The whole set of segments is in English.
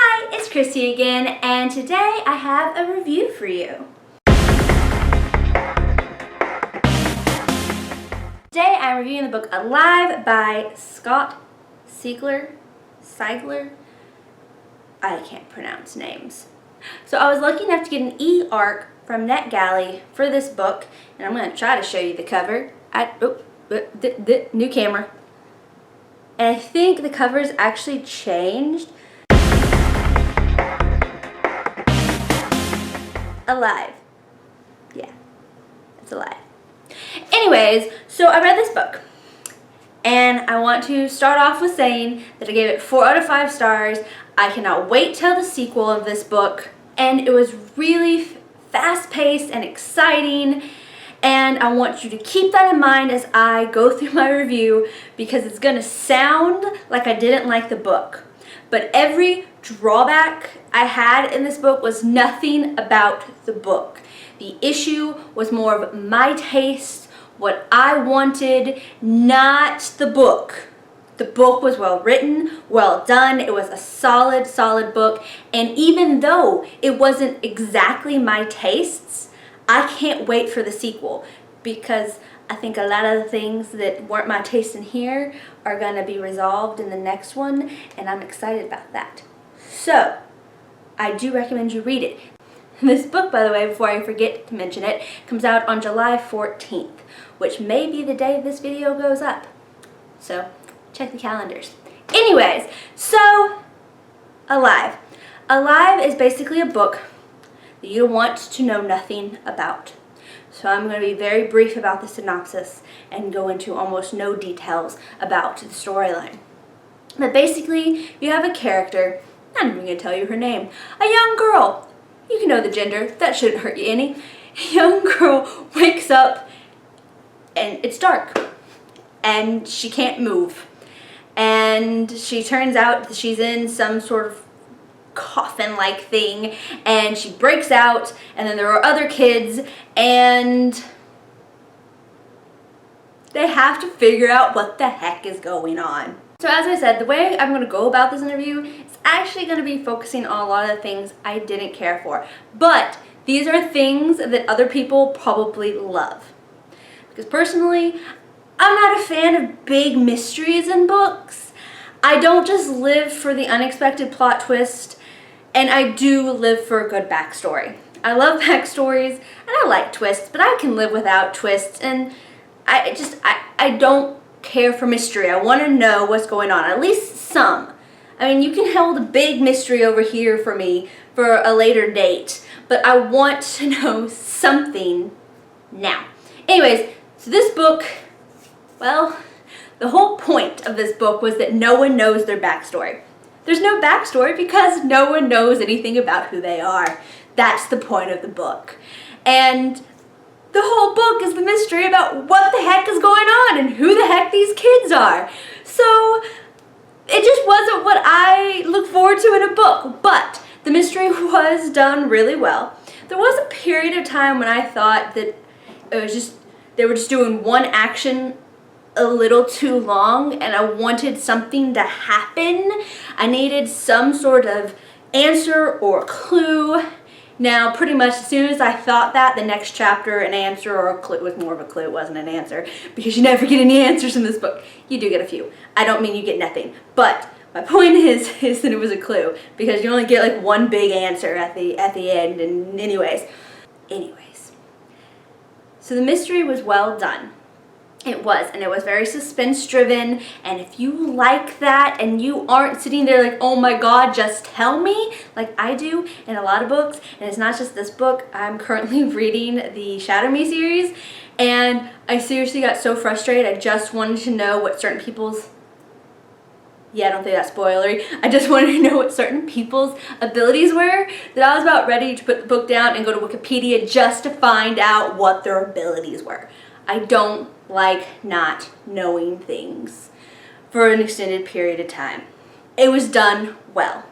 Hi, it's Christy again, and today I have a review for you. Today I'm reviewing the book Alive by Sigler. I can't pronounce names. So I was lucky enough to get an e-arc from NetGalley for this book, and I'm going to try to show you the cover. New camera. And I think the cover's actually changed. Alive. Yeah, it's alive. Anyways, so I read this book, and I want to start off with saying that I gave it 4 out of 5 stars. I cannot wait till the sequel of this book, and it was really fast-paced and exciting, and I want you to keep that in mind as I go through my review, because it's going to sound like I didn't like the book. But every drawback I had in this book was nothing about the book. The issue was more of my taste, what I wanted, not the book. The book was well written, well done. It was a solid book. And even though it wasn't exactly my tastes, I can't wait for the sequel, because I think a lot of the things that weren't my taste in here are going to be resolved in the next one, and I'm excited about that. So, I do recommend you read it. This book, by the way, before I forget to mention it, comes out on July 14th, which may be the day this video goes up. So, check the calendars. Anyways, so, Alive. Alive is basically a book that you want to know nothing about. So I'm going to be very brief about the synopsis and go into almost no details about the storyline. But basically, you have a character, I'm not even going to tell you her name, a young girl. You can know the gender, that shouldn't hurt you any. A young girl wakes up and it's dark and she can't move. And she turns out that she's in some sort of coffin-like thing, and she breaks out, and then there are other kids, and they have to figure out what the heck is going on. So as I said, the way I'm going to go about this interview is actually going to be focusing on a lot of the things I didn't care for. But these are things that other people probably love. Because personally, I'm not a fan of big mysteries in books. I don't just live for the unexpected plot twist, and I do live for a good backstory. I love backstories, and I like twists, but I can live without twists, and I don't care for mystery. I want to know what's going on, at least some. I mean, you can hold a big mystery over here for me for a later date, but I want to know something now. Anyways, so this book, well, the whole point of this book was that no one knows their backstory. There's no backstory because no one knows anything about who they are. That's the point of the book. And the whole book is the mystery about what the heck is going on and who the heck these kids are. So it just wasn't what I look forward to in a book, but the mystery was done really well. There was a period of time when I thought that they were just doing one action a little too long, and I wanted something to happen. I needed some sort of answer or clue. Now, pretty much as soon as I thought that, the next chapter, an answer or a clue, it was more of a clue, it wasn't an answer, because you never get any answers in this book. You do get a few. I don't mean you get nothing, but my point is that it was a clue, because you only get like one big answer at the end, and anyways. So the mystery was well done. It was, and it was very suspense-driven, and if you like that and you aren't sitting there like, oh my god, just tell me, like I do in a lot of books, and it's not just this book, I'm currently reading the Shadow Me series, and I seriously got so frustrated. I just wanted to know what certain people's, I don't think that's spoilery, I just wanted to know what certain people's abilities were, that I was about ready to put the book down and go to Wikipedia just to find out what their abilities were. I don't like not knowing things for an extended period of time. It was done well.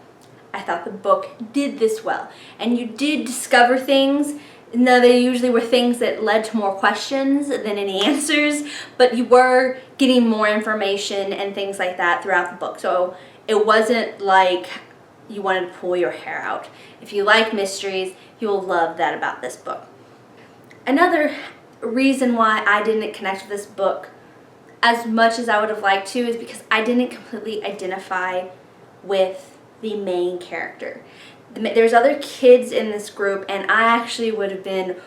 I thought the book did this well. And you did discover things. Now, they usually were things that led to more questions than any answers, but you were getting more information and things like that throughout the book. So it wasn't like you wanted to pull your hair out. If you like mysteries, you'll love that about this book. Another reason why I didn't connect with this book as much as I would have liked to is because I didn't completely identify with the main character. There's other kids in this group, and I actually would have been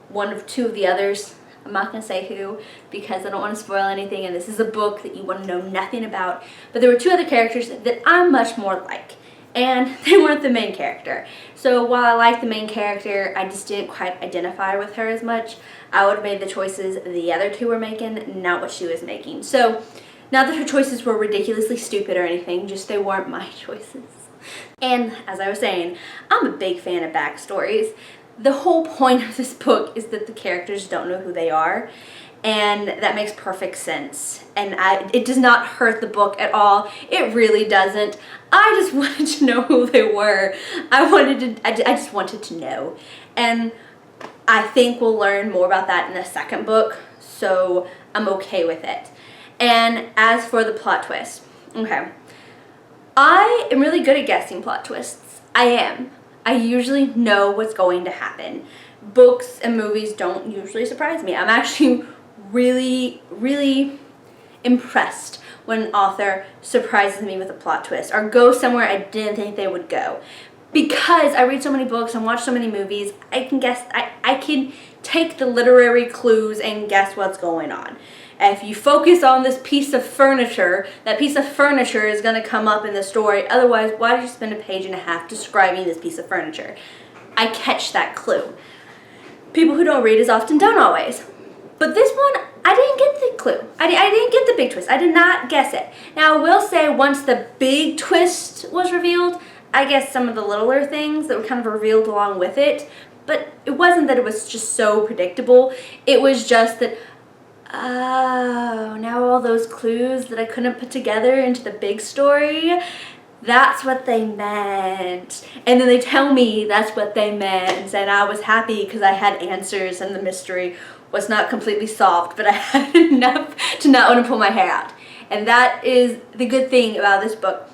one of two of the others. I'm not going to say who because I don't want to spoil anything, and this is a book that you want to know nothing about. But there were two other characters that I'm much more like, and they weren't the main character. So while I like the main character, I just didn't quite identify with her as much. I would have made the choices the other two were making, not what she was making. So not that her choices were ridiculously stupid or anything, just they weren't my choices. And as I was saying, I'm a big fan of backstories. The whole point of this book is that the characters don't know who they are, and that makes perfect sense. And it does not hurt the book at all. It really doesn't. I just wanted to know who they were. I just wanted to know. And I think we'll learn more about that in the second book, so I'm okay with it. And as for the plot twist, okay. I am really good at guessing plot twists. I am. I usually know what's going to happen. Books and movies don't usually surprise me. I'm actually really, really impressed when an author surprises me with a plot twist or goes somewhere I didn't think they would go. Because I read so many books and watch so many movies, I can guess, I can take the literary clues and guess what's going on. If you focus on this piece of furniture, that piece of furniture is going to come up in the story. Otherwise, why did you spend a page and a half describing this piece of furniture? I catch that clue. People who don't read as often don't always. But this one, I didn't get the clue. I didn't get the big twist. I did not guess it. Now, I will say once the big twist was revealed, I guess some of the littler things that were kind of revealed along with it. But it wasn't that it was just so predictable. It was just that, oh, now all those clues that I couldn't put together into the big story, that's what they meant. And then they tell me that's what they meant, and I was happy because I had answers and the mystery was not completely solved, but I had enough to not want to pull my hair out. And that is the good thing about this book.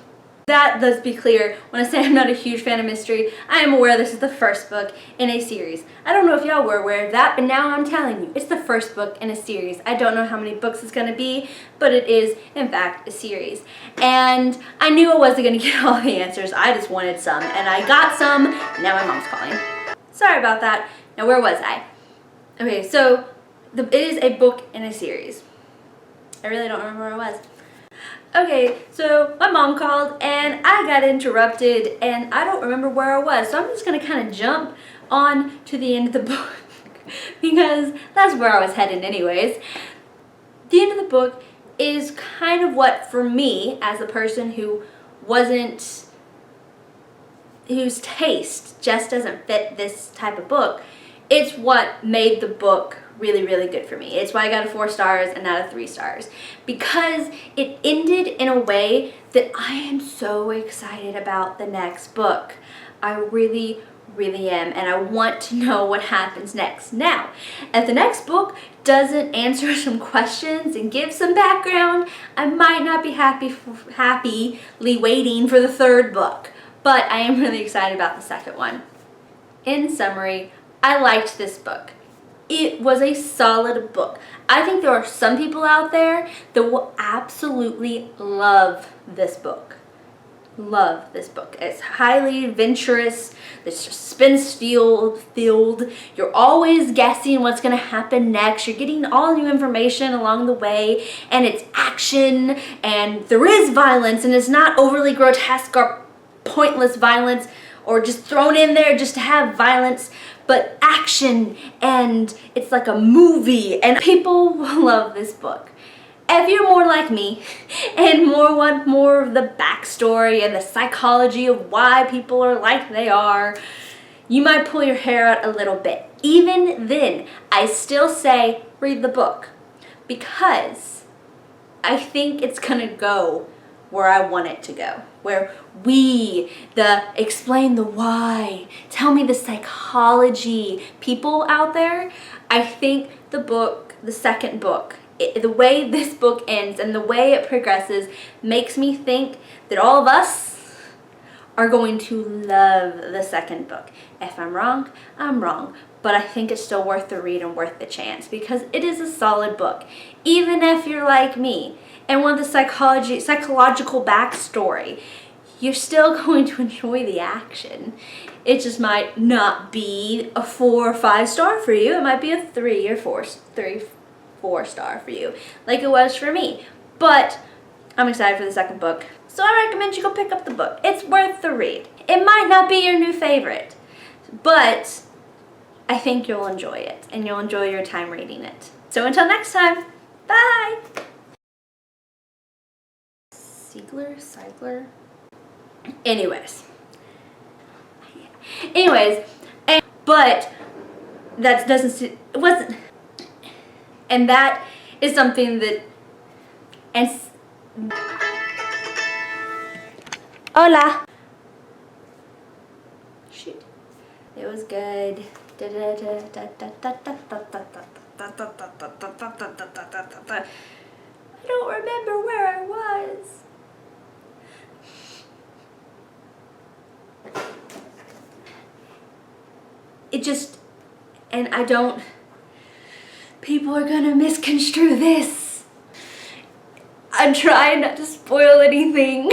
That, let's be clear, when I say I'm not a huge fan of mystery, I am aware this is the first book in a series. I don't know if y'all were aware of that, but now I'm telling you, it's the first book in a series. I don't know how many books it's going to be, but it is, in fact, a series. And I knew I wasn't going to get all the answers. I just wanted some, and I got some. Now my mom's calling. Sorry about that. Now, where was I? Okay, so it is a book in a series. I really don't remember where I was. Okay, so my mom called and I got interrupted and I don't remember where I was. So I'm just going to kind of jump on to the end of the book because that's where I was headed anyways. The end of the book is kind of what, for me, as a person whose taste just doesn't fit this type of book, it's what made the book really, really good for me. It's why I got a 4 stars and not a 3 stars. Because it ended in a way that I am so excited about the next book. I really, really am. And I want to know what happens next. Now, if the next book doesn't answer some questions and give some background, I might not be happily waiting for the 3rd book. But I am really excited about the 2nd one. In summary, I liked this book. It was a solid book. I think there are some people out there that will absolutely love this book. Love this book. It's highly adventurous. The suspense filled. You're always guessing what's going to happen next. You're getting all new information along the way. And it's action. And there is violence. And it's not overly grotesque or pointless violence or just thrown in there just to have violence, but action, and it's like a movie, and people will love this book. If you're more like me and want more of the backstory and the psychology of why people are like they are, you might pull your hair out a little bit. Even then, I still say read the book because I think it's gonna go where I want it to go. Where explain the why, tell me the psychology. People out there, I think the 2nd book, the way this book ends and the way it progresses makes me think that all of us are going to love the second book. If I'm wrong, I'm wrong. But I think it's still worth the read and worth the chance because it is a solid book. Even if you're like me and want the psychological backstory, you're still going to enjoy the action. It just might not be a 4 or 5 star for you. It might be a 3 or 4 star for you, like it was for me. But I'm excited for the second book. So I recommend you go pick up the book. It's worth the read. It might not be your new favorite, but I think you'll enjoy it and you'll enjoy your time reading it. So until next time, bye! Sigler? Anyways, but that doesn't, it wasn't, and that is something that, and hola. Shoot. It was good. I don't remember where I was. It just, and I don't, people are gonna misconstrue this. I'm trying not to spoil anything.